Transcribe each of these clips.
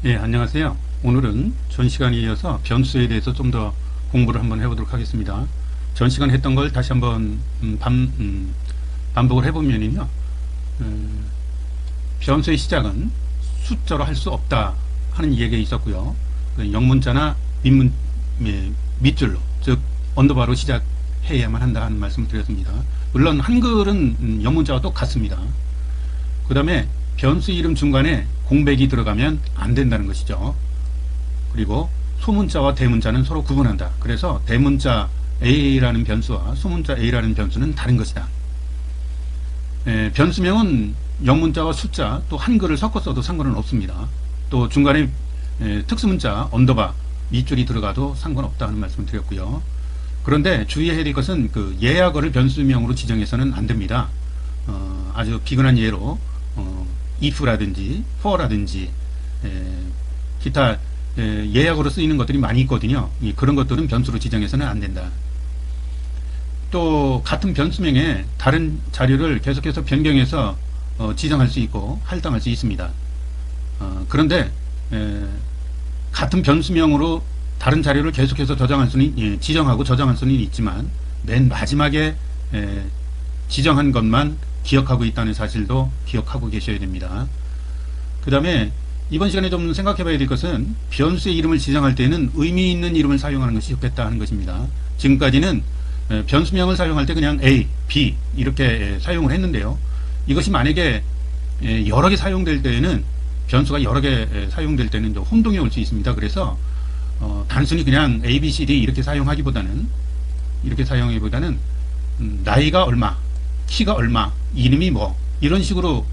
예, 안녕하세요. 오늘은 전 시간에 이어서 변수에 대해서 좀 더 공부를 한번 해보도록 하겠습니다. 전 시간 했던 걸 다시 한번 반복을 해보면요. 변수의 시작은 숫자로 할 수 없다 하는 얘기가 있었고요. 영문자나 밑줄로, 즉 언더바로 시작해야만 한다 하는 말씀을 드렸습니다. 물론 한글은 영문자와 똑같습니다. 그 다음에 변수 이름 중간에 공백이 들어가면 안 된다는 것이죠. 그리고 소문자와 대문자는 서로 구분한다. 그래서 대문자 A라는 변수와 소문자 A라는 변수는 다른 것이다. 변수명은 영문자와 숫자 또 한글을 섞어 써도 상관은 없습니다. 또 중간에 특수문자 언더바 밑줄이 들어가도 상관없다 하는 말씀을 드렸고요. 그런데 주의해야 될 것은 그 예약어를 변수명으로 지정해서는 안 됩니다. 아주 비근한 예로 if라든지 for라든지 기타 예약으로 쓰이는 것들이 많이 있거든요. 그런 것들은 변수로 지정해서는 안 된다. 또 같은 변수명에 다른 자료를 계속해서 변경해서 지정할 수 있고 할당할 수 있습니다. 그런데 같은 변수명으로 다른 자료를 계속해서 지정하고 저장할 수는 있지만 맨 마지막에 지정한 것만 기억하고 있다는 사실도 기억하고 계셔야 됩니다. 그 다음에 이번 시간에 좀 생각해 봐야 될 것은 변수의 이름을 지정할 때는 의미 있는 이름을 사용하는 것이 좋겠다 하는 것입니다. 지금까지는 변수명을 사용할 때 그냥 A, B 이렇게 사용을 했는데요. 이것이 만약에 여러 개 사용될 때에는 변수가 여러 개 사용될 때는 좀 혼동이 올 수 있습니다. 그래서 단순히 그냥 A, B, C, D 이렇게 사용하기보다는 나이가 얼마, 키가 얼마, 이름이 뭐 이런 식으로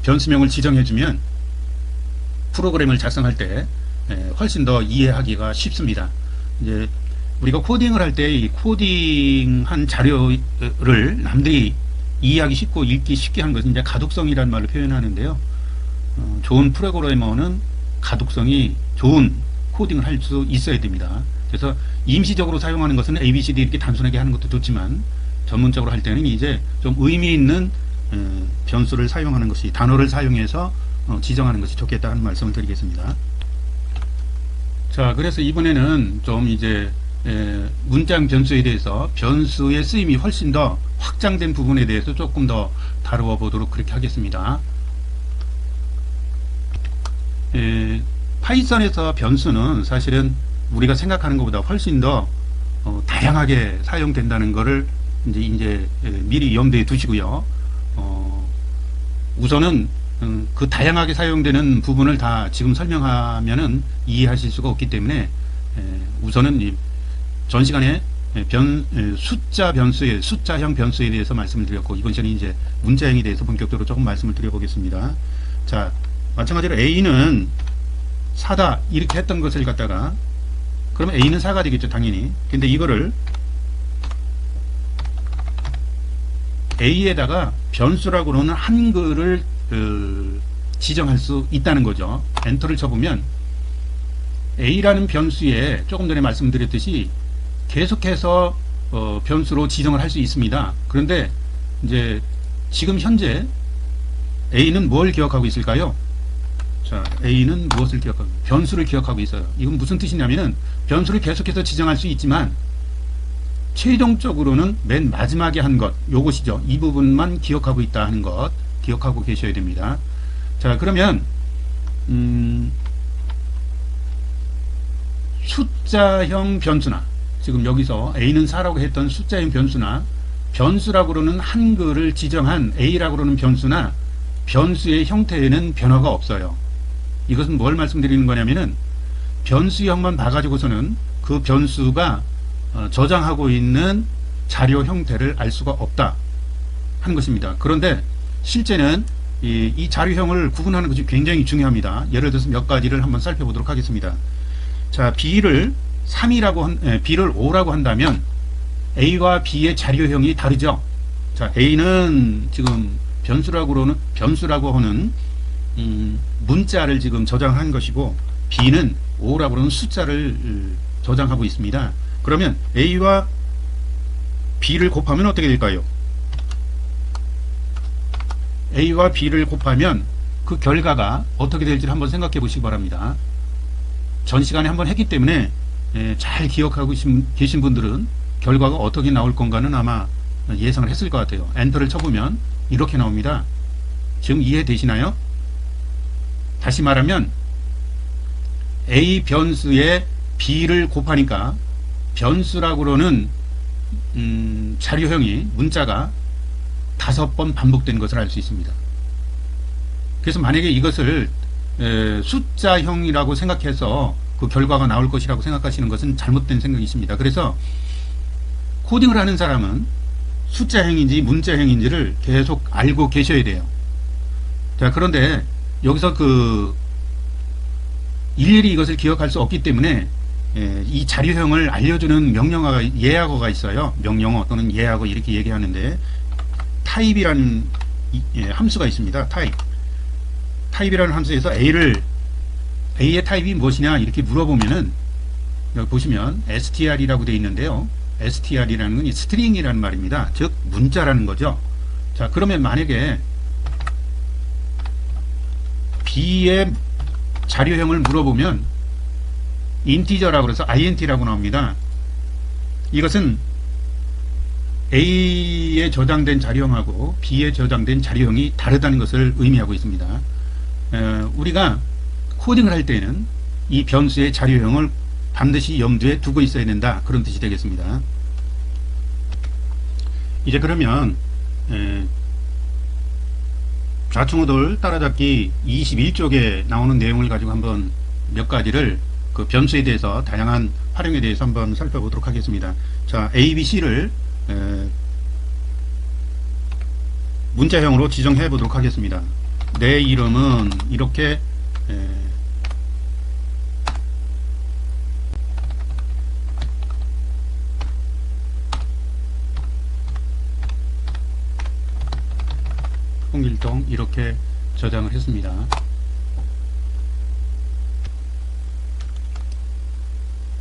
변수명을 지정해주면 프로그램을 작성할 때 훨씬 더 이해하기가 쉽습니다. 이제 우리가 코딩을 할 때 이 코딩한 자료를 남들이 이해하기 쉽고 읽기 쉽게 하는 것은 이제 가독성이라는 말로 표현하는데요. 좋은 프로그래머는 가독성이 좋은 코딩을 할 수 있어야 됩니다. 그래서 임시적으로 사용하는 것은 A, B, C, D 이렇게 단순하게 하는 것도 좋지만 전문적으로 할 때는 이제 좀 의미 있는 변수를 사용하는 것이, 단어를 사용해서 지정하는 것이 좋겠다 하는 말씀을 드리겠습니다. 자, 그래서 이번에는 좀 이제 문장 변수에 대해서 변수의 쓰임이 훨씬 더 확장된 부분에 대해서 조금 더 다루어 보도록 그렇게 하겠습니다. 파이썬에서 변수는 사실은 우리가 생각하는 것보다 훨씬 더 다양하게 사용된다는 것을 이제 미리 염두에 두시고요. 우선은 그 다양하게 사용되는 부분을 다 지금 설명하면은 이해하실 수가 없기 때문에 우선은 전 시간에 숫자형 변수에 대해서 말씀을 드렸고, 이번 시간에 이제 문자형에 대해서 본격적으로 조금 말씀을 드려보겠습니다. 자, 마찬가지로 A는 4다 이렇게 했던 것을 갖다가, 그러면 A는 4가 되겠죠, 당연히. 근데 이거를 A에다가 변수라고는 한글을 지정할 수 있다는 거죠. 엔터를 쳐보면 A라는 변수에 조금 전에 말씀드렸듯이 계속해서 변수로 지정을 할 수 있습니다. 그런데 이제 지금 현재 A는 뭘 기억하고 있을까요? 자, A는 무엇을 기억하고, 변수를 기억하고 있어요. 이건 무슨 뜻이냐면은 변수를 계속해서 지정할 수 있지만 최종적으로는 맨 마지막에 한 것, 요것이죠. 이 부분만 기억하고 있다 하는 것 기억하고 계셔야 됩니다. 자, 그러면 숫자형 변수나, 지금 여기서 A는 4라고 했던 숫자형 변수나, 변수라고 그러는 한글을 지정한 A라고 그러는 변수나 변수의 형태에는 변화가 없어요. 이것은 뭘 말씀드리는 거냐면은 변수형만 봐가지고서는 그 변수가 저장하고 있는 자료 형태를 알 수가 없다 하는 것입니다. 그런데 실제는 이 자료형을 구분하는 것이 굉장히 중요합니다. 예를 들어서 몇 가지를 한번 살펴보도록 하겠습니다. 자, B를 5라고 한다면 A와 B의 자료형이 다르죠. 자, A는 지금 변수라고 하는 문자를 지금 저장한 것이고, B는 5라고 하는 숫자를 저장하고 있습니다. 그러면 A와 B를 곱하면 어떻게 될까요? A와 B를 곱하면 그 결과가 어떻게 될지를 한번 생각해 보시기 바랍니다. 전 시간에 한번 했기 때문에 잘 기억하고 계신 분들은 결과가 어떻게 나올 건가는 아마 예상을 했을 것 같아요. 엔터를 쳐보면 이렇게 나옵니다. 지금 이해되시나요? 다시 말하면 A 변수에 B를 곱하니까 변수라고는 자료형이 문자가 5번 반복된 것을 알 수 있습니다. 그래서 만약에 이것을 숫자형이라고 생각해서 그 결과가 나올 것이라고 생각하시는 것은 잘못된 생각이십니다. 그래서 코딩을 하는 사람은 숫자형인지 문자형인지를 계속 알고 계셔야 돼요. 자, 그런데 여기서 일일이 이것을 기억할 수 없기 때문에 이 자료형을 알려주는 예약어가 있어요. 명령어 또는 예약어 이렇게 얘기하는데 타입이라는 함수가 있습니다. 타입이라는 함수에서 A의 타입이 무엇이냐 이렇게 물어보면은 여기 보시면 str이라고 되어 있는데요. str이라는 건 스트링이라는 말입니다. 즉 문자라는 거죠. 자, 그러면 만약에 B의 자료형을 물어보면 인티저라고 해서 int라고 나옵니다. 이것은 A에 저장된 자료형하고 B에 저장된 자료형이 다르다는 것을 의미하고 있습니다. 우리가 코딩을 할 때는 이 변수의 자료형을 반드시 염두에 두고 있어야 된다, 그런 뜻이 되겠습니다. 이제 그러면 좌충우돌 따라잡기 21쪽에 나오는 내용을 가지고 한번 몇 가지를 그 변수에 대해서 다양한 활용에 대해서 한번 살펴보도록 하겠습니다. 자, A, B, C를 문자형으로 지정해 보도록 하겠습니다. 내 이름은 이렇게 홍길동 이렇게 저장을 했습니다.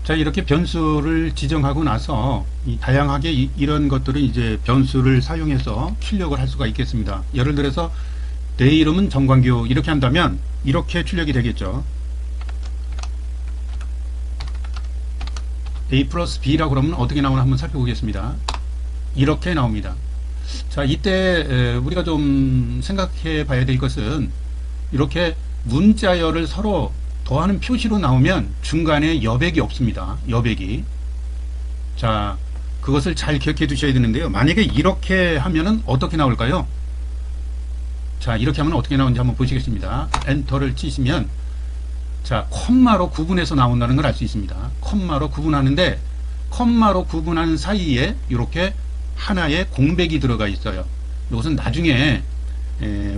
자, 이렇게 변수를 지정하고 나서 다양하게 이런 것들을 이제 변수를 사용해서 출력을 할 수가 있겠습니다. 예를 들어서 내 이름은 정광규 이렇게 한다면 이렇게 출력이 되겠죠. A 플러스 B라고 그러면 어떻게 나오나 한번 살펴보겠습니다. 이렇게 나옵니다. 자, 이때 우리가 좀 생각해 봐야 될 것은 이렇게 문자열을 서로 더하는 표시로 나오면 중간에 여백이 없습니다. 여백이. 자, 그것을 잘 기억해 두셔야 되는데요. 만약에 이렇게 하면은 어떻게 나올까요? 자, 이렇게 하면 어떻게 나오는지 한번 보시겠습니다. 엔터를 치시면 자, 콤마로 구분해서 나온다는 걸 알 수 있습니다. 콤마로 구분하는데 콤마로 구분하는 사이에 이렇게 하나의 공백이 들어가 있어요. 이것은 나중에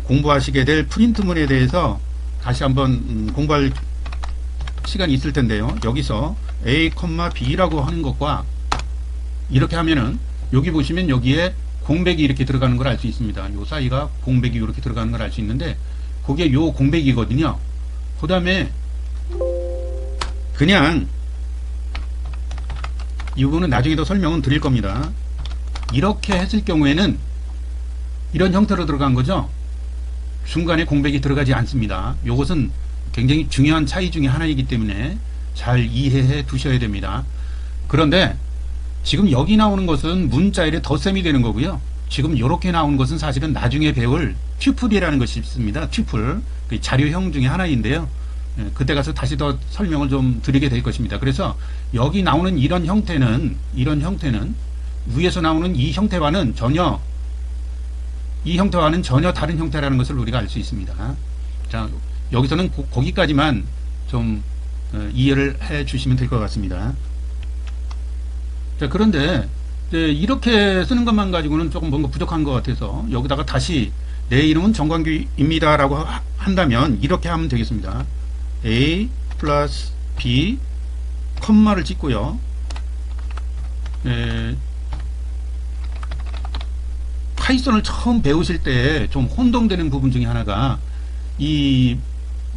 공부하시게 될 프린트문에 대해서 다시 한번 공부할 시간이 있을 텐데요. 여기서 A, B라고 하는 것과 이렇게 하면은 여기 보시면 여기에 공백이 이렇게 들어가는 걸 알 수 있습니다. 요 사이가 공백이 이렇게 들어가는 걸 알 수 있는데 그게 요 공백이거든요. 그 다음에 그냥 이 부분은 나중에 더 설명은 드릴 겁니다. 이렇게 했을 경우에는 이런 형태로 들어간 거죠. 중간에 공백이 들어가지 않습니다. 이것은 굉장히 중요한 차이 중에 하나이기 때문에 잘 이해해 두셔야 됩니다. 그런데 지금 여기 나오는 것은 문자열의 덧셈이 되는 거고요. 지금 이렇게 나오는 것은 사실은 나중에 배울 튜플이라는 것이 있습니다. 튜플, 그 자료형 중에 하나인데요. 그때 가서 다시 더 설명을 좀 드리게 될 것입니다. 그래서 여기 나오는 이런 형태는 위에서 나오는 이 형태와는 전혀 다른 형태라는 것을 우리가 알 수 있습니다. 자, 여기서는 거기까지만 좀 이해를 해 주시면 될 것 같습니다. 자, 그런데 이렇게 쓰는 것만 가지고는 조금 뭔가 부족한 것 같아서 여기다가 다시 내 이름은 정광규입니다 라고 한다면 이렇게 하면 되겠습니다. A 플러스 B 컴마를 찍고요. 파이썬을 처음 배우실 때 좀 혼동되는 부분 중에 하나가 이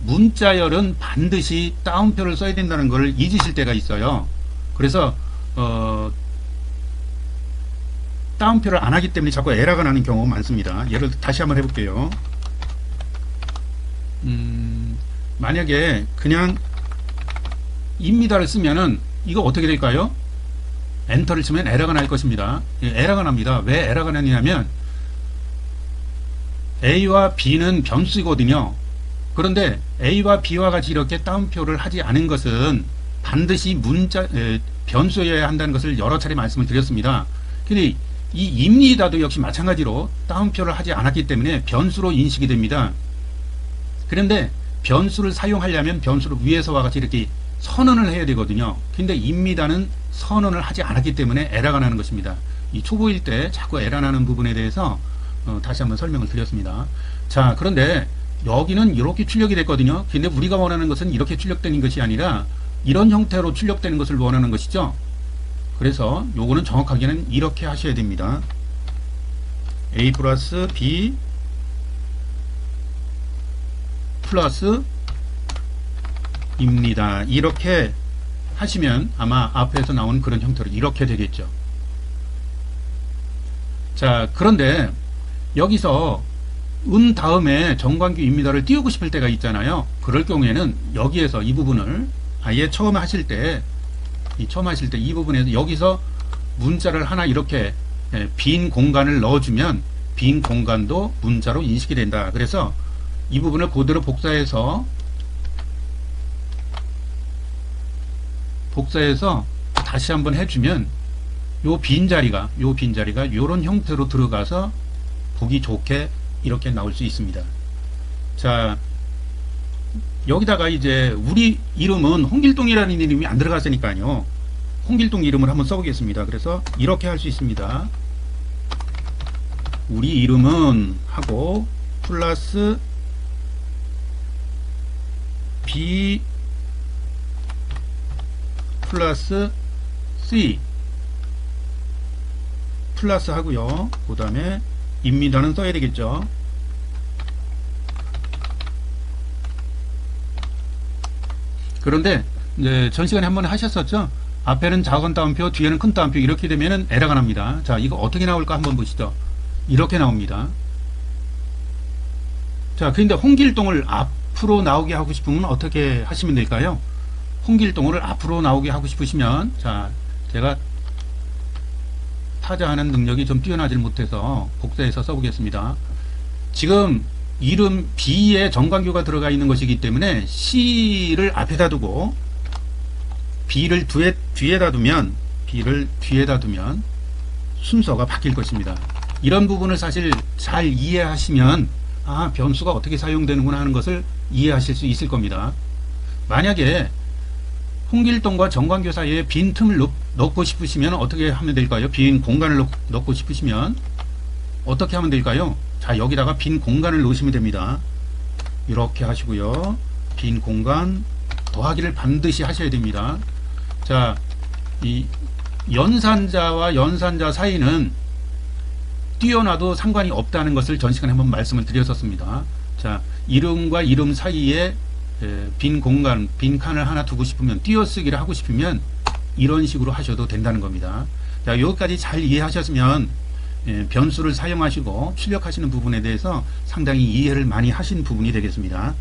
문자열은 반드시 따옴표를 써야 된다는 걸 잊으실 때가 있어요. 그래서 따옴표를 안 하기 때문에 자꾸 에러가 나는 경우가 많습니다. 예를 들어 다시 한번 해볼게요. 만약에 그냥 입니다를 쓰면은 이거 어떻게 될까요? 엔터를 치면 에러가 날 것입니다. 에러가 납니다. 왜 에러가 나냐면 A와 B는 변수거든요. 그런데 A와 B와 같이 이렇게 따옴표를 하지 않은 것은 반드시 변수여야 한다는 것을 여러 차례 말씀을 드렸습니다. 근데 이 입니다도 역시 마찬가지로 따옴표를 하지 않았기 때문에 변수로 인식이 됩니다. 그런데 변수를 사용하려면 변수를 위에서와 같이 이렇게 선언을 해야 되거든요. 근데 입니다는 선언을 하지 않았기 때문에 에러가 나는 것입니다. 이 초보일 때 자꾸 에러 나는 부분에 대해서 다시 한번 설명을 드렸습니다. 자, 그런데 여기는 이렇게 출력이 됐거든요. 근데 우리가 원하는 것은 이렇게 출력되는 것이 아니라 이런 형태로 출력되는 것을 원하는 것이죠. 그래서 요거는 정확하게는 이렇게 하셔야 됩니다. A 플러스 B 플러스 입니다. 이렇게 하시면 아마 앞에서 나온 그런 형태로 이렇게 되겠죠. 자, 그런데 여기서 다음에 정관규입니다를 띄우고 싶을 때가 있잖아요. 그럴 경우에는 여기에서 이 부분을 아예 처음 하실 때 이 부분에서 여기서 문자를 하나 이렇게 빈 공간을 넣어주면 빈 공간도 문자로 인식이 된다. 그래서 이 부분을 그대로 복사해서 다시 한번 해주면 요 빈자리가 요런 형태로 들어가서 보기 좋게 이렇게 나올 수 있습니다. 자, 여기다가 이제 우리 이름은 홍길동이라는 이름이 안 들어갔으니까요. 홍길동 이름을 한번 써보겠습니다. 그래서 이렇게 할 수 있습니다. 우리 이름은 하고 플러스 B 플러스 C 플러스 하고요. 그 다음에 입니다는 써야 되겠죠. 그런데 이제 전 시간에 한번 하셨었죠. 앞에는 작은 따옴표, 뒤에는 큰 따옴표 이렇게 되면은 에러가 납니다. 자, 이거 어떻게 나올까 한번 보시죠. 이렇게 나옵니다. 자, 그런데 홍길동을 앞으로 나오게 하고 싶으면 어떻게 하시면 될까요? 홍길동을 앞으로 나오게 하고 싶으시면, 자, 제가 타자하는 능력이 좀 뛰어나질 못해서 복사해서 써보겠습니다. 지금 이름 B에 정관규가 들어가 있는 것이기 때문에 C를 앞에다 두고 B를 뒤에다 두면 순서가 바뀔 것입니다. 이런 부분을 사실 잘 이해하시면 변수가 어떻게 사용되는구나 하는 것을 이해하실 수 있을 겁니다. 만약에 홍길동과 정관규 사이에 빈 틈을 넣고 싶으시면 어떻게 하면 될까요? 빈 공간을 넣고 싶으시면 어떻게 하면 될까요? 자, 여기다가 빈 공간을 넣으시면 됩니다. 이렇게 하시고요. 빈 공간 더하기를 반드시 하셔야 됩니다. 자, 이 연산자와 연산자 사이는 띄어놔도 상관이 없다는 것을 전 시간에 한번 말씀을 드렸었습니다. 자, 이름과 이름 사이에 빈 공간, 빈 칸을 하나 두고 싶으면, 띄어쓰기를 하고 싶으면 이런 식으로 하셔도 된다는 겁니다. 자, 여기까지 잘 이해하셨으면 변수를 사용하시고 출력하시는 부분에 대해서 상당히 이해를 많이 하신 부분이 되겠습니다.